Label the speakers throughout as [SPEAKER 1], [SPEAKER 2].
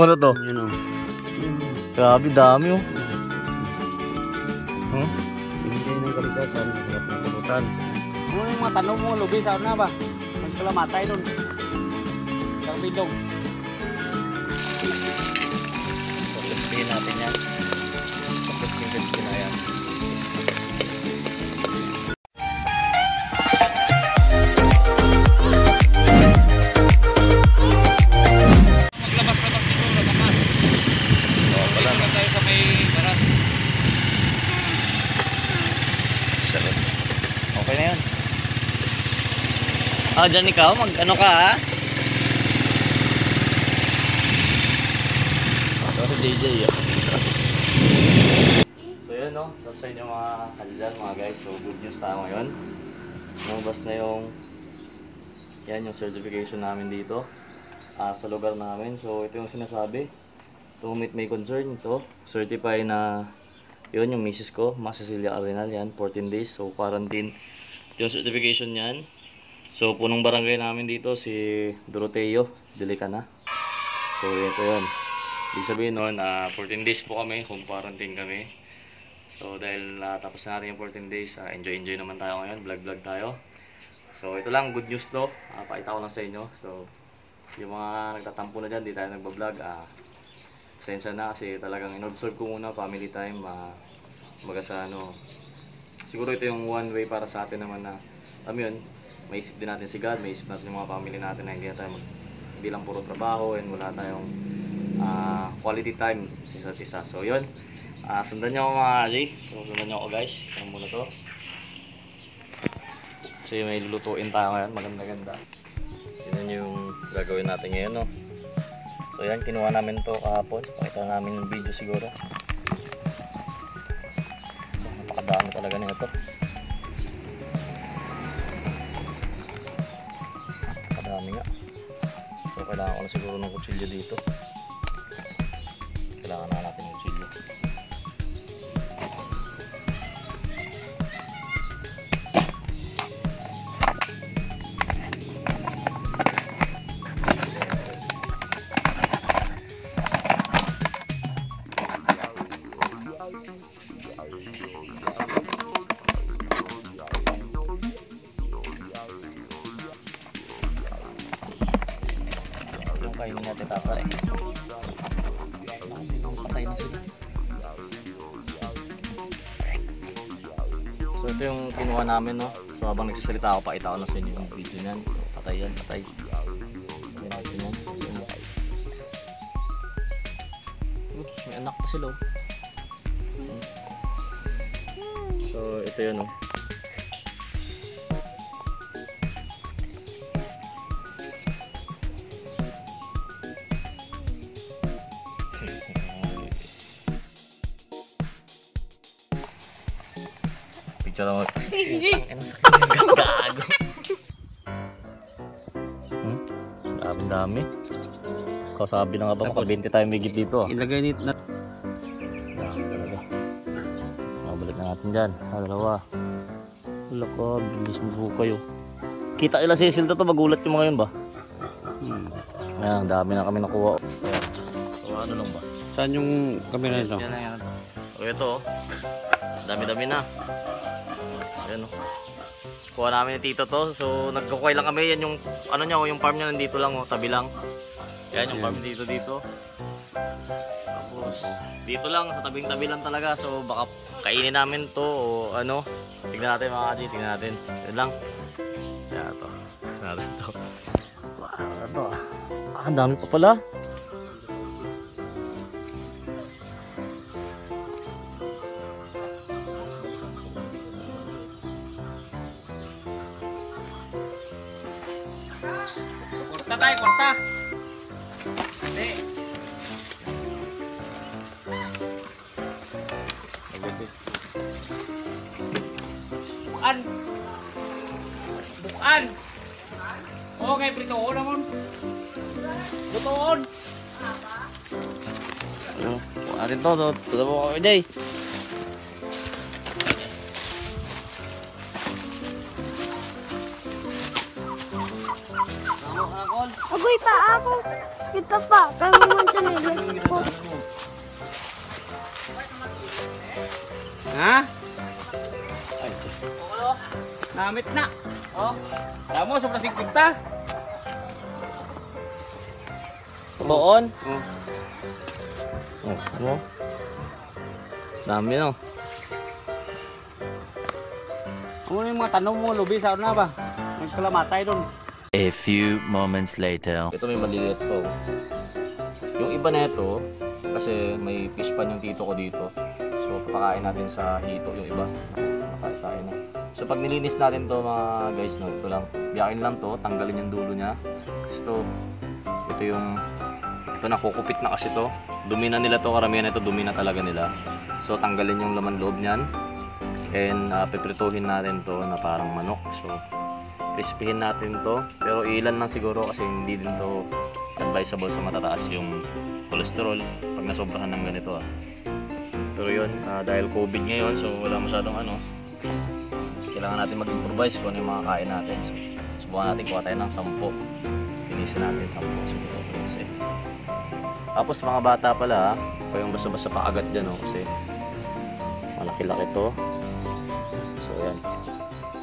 [SPEAKER 1] Ano to?
[SPEAKER 2] Yun o.
[SPEAKER 1] Grabe, dami oh.
[SPEAKER 2] Bigay ng kalikasan, masarap na pulutan. Ano yung mga tanong mo, lubi, saan na ba? Magkalamatay nun. Karpidong.
[SPEAKER 1] Pagkaspihin natin yan. Pagkaspihin na yan.
[SPEAKER 2] Maglabas-labas dito, labakas. Dito lang tayo sa may baras.
[SPEAKER 1] Sarap. Okay na yun. Dyan ikaw, ano ka ha? Ito si DJ yun. So yun no, sa inyo mga kaljan mga guys. So good news tayo ngayon. Lumabas na yung yung certification namin dito sa lugar namin. So ito yung sinasabi, to meet my concern, ito certify na yun yung misis ko, Mas Cecilia Arenal, yan 14 days, so quarantine. Ito yung certification yan. So punong barangay namin dito si Doroteo Delicana. So ito yun, ibig sabihin nun 14 days po kami, home quarantine kami. So dahil tapos na natin yung 14 days, enjoy naman tayo ngayon, vlog tayo. So ito lang, good news to, pakita ko lang sa inyo. So yung mga nagtatampo na dyan, di tayo nagbablog, pasensya na kasi talagang in-observe ko muna, family time, sa siguro ito yung one way para sa atin naman na yun, maisip din natin si God, maisip natin yung mga family natin na hindi lang puro trabaho and wala tayong quality time sa isa't isa. So yun, sundan nyo ako mga Aji, so sundan nyo ako guys, ano muna to. So may lulutuin tayo ngayon, maganda-ganda. Yun yung gagawin natin ngayon no. So yan, kinuha namin to kahapon. Pakita namin yung video siguro. Napakadami talaga nito. Napakadami nga. So kailangan ko na siguro ng kutsilyo dito. Kailangan na natin yung kutsilyo. Kainin natin tatay. Patay na sila. So ito yung kinuha namin no. So habang nagsasalita ako, pakita ko na sa inyo yung video niyan. So, patay yan, patay. May anak pa sila. So ito yun no. Picture mo. Ano sa kanyang gago. Dami. Kasabi na nga ba maka 20 tayo may dito.
[SPEAKER 2] Ilagay nito na.
[SPEAKER 1] Balik na natin dyan. Dalawa. Wala ka, bilis mo po kayo. Kita nila si Cecil to, magulat yung mga yun ba? Ayan, dami na kami nakuha. Ayan. So ano lang ba?
[SPEAKER 2] Saan yung camera nito?
[SPEAKER 1] Yan na yan. O ito oh. Dami-dami na. Ayan oh. Kuha namin ni Tito to. So nagkukay lang kami. Yan yung ano niya, yung farm niya nandito lang oh, tabi lang. Yan yung farm dito. Tapos dito lang sa tabing-tabi lang talaga. So baka kainin namin to o ano. Tignan natin mga kaji, tignan natin. Yan lang. Yan to. Narin to. Wow, ito ah. Ang dami pa pala.
[SPEAKER 2] Korta tayo, korta. Hindi. Bukan. Okay, pritoon naman. Butoon.
[SPEAKER 1] Ano? Kuha rin to. Tulo mo ako Jay.
[SPEAKER 3] Agoy pa ako. Kita pa. Kami mo siya nila.
[SPEAKER 2] Ha? Ay. Namit na. Oh. Alam mo, sobrang sigpigta.
[SPEAKER 1] Tuon.
[SPEAKER 2] Oh.
[SPEAKER 1] Oh, ano? Dami no.
[SPEAKER 2] Ano yung mga tanong mo, lubi, saan na ba? Nagkalamatay doon.
[SPEAKER 3] A few moments later.
[SPEAKER 1] Ito may maliliit to. Yung iba na ito, kasi may fish pan yung tito ko dito. So papakain natin sa hito yung iba. Nakakain na. So pag nilinis natin to mga guys, no, ito lang. Biyakin lang to, tanggalin yung dulo niya. Ito yung nakukupit na kasi to. Dumi na nila to, karamihan ito dumi na talaga nila. So tanggalin yung laman loob niyan. And piprituhin natin to na parang manok. So crispyhin natin to. Pero ilan lang siguro kasi hindi din to advisable sa matataas yung cholesterol pag nasobrahan ng ganito Pero yun, dahil COVID ngayon, so wala masyadong kailangan natin mag-improvise kung ano yung mga kain natin. So subukan natin kuha tayo ng 10. Linisin natin 10 siguro. Kasi tapos mga bata pala, yung basta-basta pa agad dyan kasi malaki-laki to. So yan,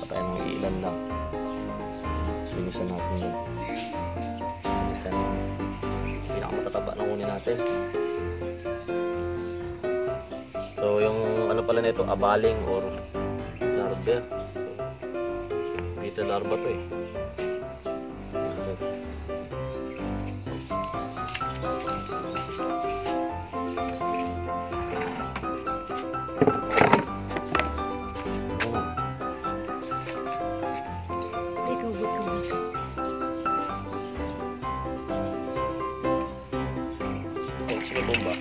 [SPEAKER 1] patay ng ilan lang. Linisan natin yun. Linisan pinakamatataba na kunin natin. So yung ano pala nito, abaling or larva. Dito larva to eh. Sige bomba.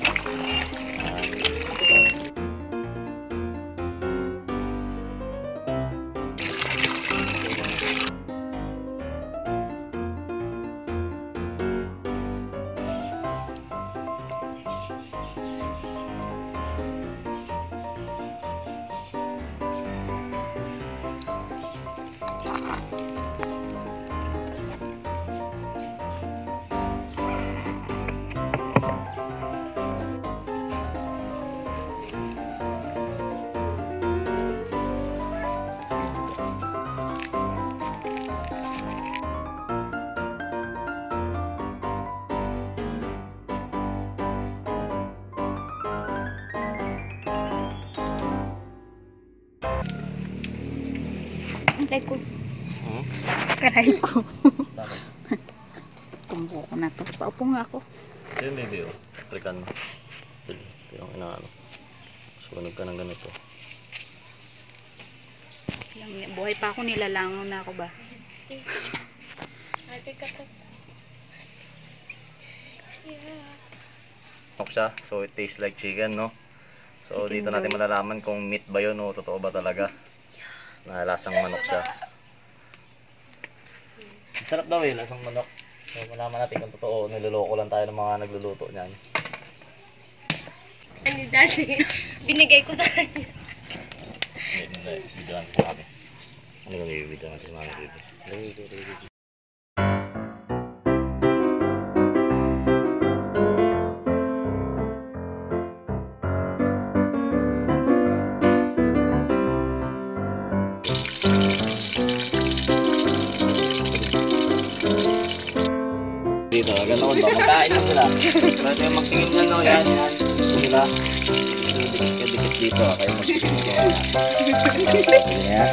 [SPEAKER 4] Aray ko.
[SPEAKER 1] Hmm?
[SPEAKER 4] Aray ko.
[SPEAKER 1] Bakit?
[SPEAKER 4] Tumbo ko na to. Paupo nga ako.
[SPEAKER 1] Yun baby oh. Trikan mo. Yung inaano. Sunog ka ng ganito.
[SPEAKER 4] Buhay pa ako, nilalangon na ako ba?
[SPEAKER 1] Siya. So it tastes like chicken, no? So dito natin malalaman kung meat ba yun o totoo ba talaga. Na lasang manok siya. Sarap daw eh, lasang manok. So malaman natin kung totoo, niloloko lang tayo ng mga nagluluto niyan.
[SPEAKER 5] Ano dati? Binigay ko sa kanya.
[SPEAKER 1] Hindi, videoan ko kami. Ano yung i-video natin mga baby? Dito, ganoon ba? Magkain lang sila. Pwede magtingin yan, no? Yan. Sila. Dikit dito, kaya magtingin ko. Yan.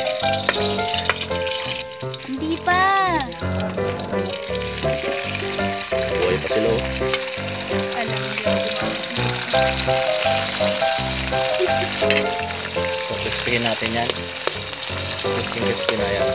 [SPEAKER 4] Hindi pa.
[SPEAKER 1] Buhay pa sila, oh.
[SPEAKER 4] Alam mo.
[SPEAKER 1] So, crispin natin yan. Crispin na yan.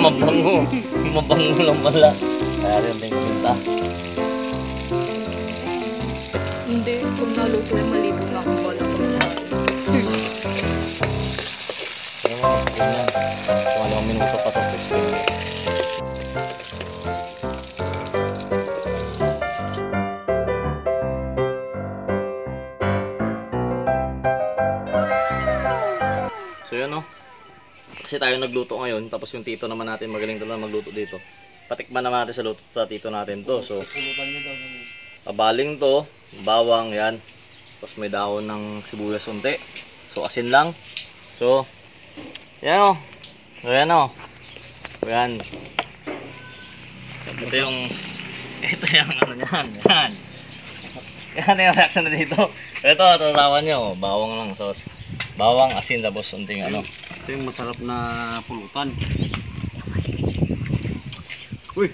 [SPEAKER 1] Mabango. Mabango lang pala. Meron din kuminta.
[SPEAKER 4] Hindi, kung naluto ay malibo na akong wala ko na.
[SPEAKER 1] Ayan mo, ganyan. Tumalimang minuto pa to. So yun no. Kasi tayo nagluto ngayon, tapos yung tito naman natin magaling talaga magluto dito. Patikman naman natin sa tito natin to. So, pabaling to, bawang yan. Tapos may dahon ng sibuyas unti. So asin lang. So, yan o. So yan o. So yan. Ito yung ano yan. Yan. Yan yung reaction na dito. Ito, tatawa nyo. Bawang lang. So, bawang, asin, tapos unting ano.
[SPEAKER 2] Ito yung masarap na pulutan. Uy!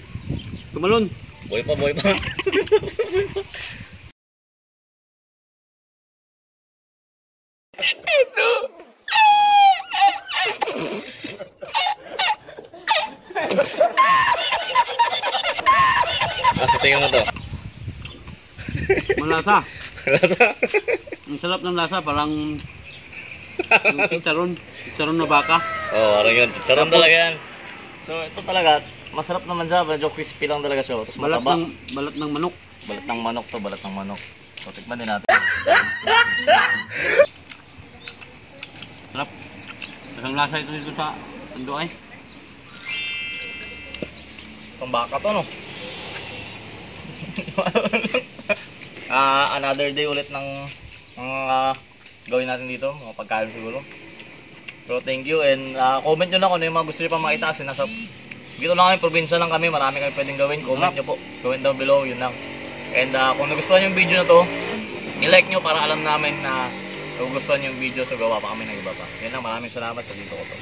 [SPEAKER 2] Tumalon!
[SPEAKER 1] Boy pa, boy pa. Tingnan mo to.
[SPEAKER 2] Malasa!
[SPEAKER 1] Lasa.
[SPEAKER 2] Ang sarap ng lasa, parang yung chicharon na baka.
[SPEAKER 1] Oh, parang yun. Chicharon talaga yan. So, ito talaga, masarap naman siya. Medyo crispy lang talaga siya. Tapos mataba.
[SPEAKER 2] Balat ng manok.
[SPEAKER 1] Balat ng manok to, balat ng manok. So, tikman din natin.
[SPEAKER 2] Sarap. Kasang lasa ito dito sa ando ay.
[SPEAKER 1] Itong baka to, no? Another day ulit ng mga gawin natin dito. Mga pagkain siguro. So, thank you. And comment nyo lang kung ano yung mga gusto nyo pa makita. Kasi nasa dito lang kami, probinsya lang kami. Marami kami pwedeng gawin. Comment nyo po. Comment down below. Yun lang. And kung nagustuhan nyo yung video na to, i-like nyo para alam namin na nagugustuhan nyo yung video. So, gawa pa kami ng iba pa. Yan lang. Maraming salamat sa dito ko to.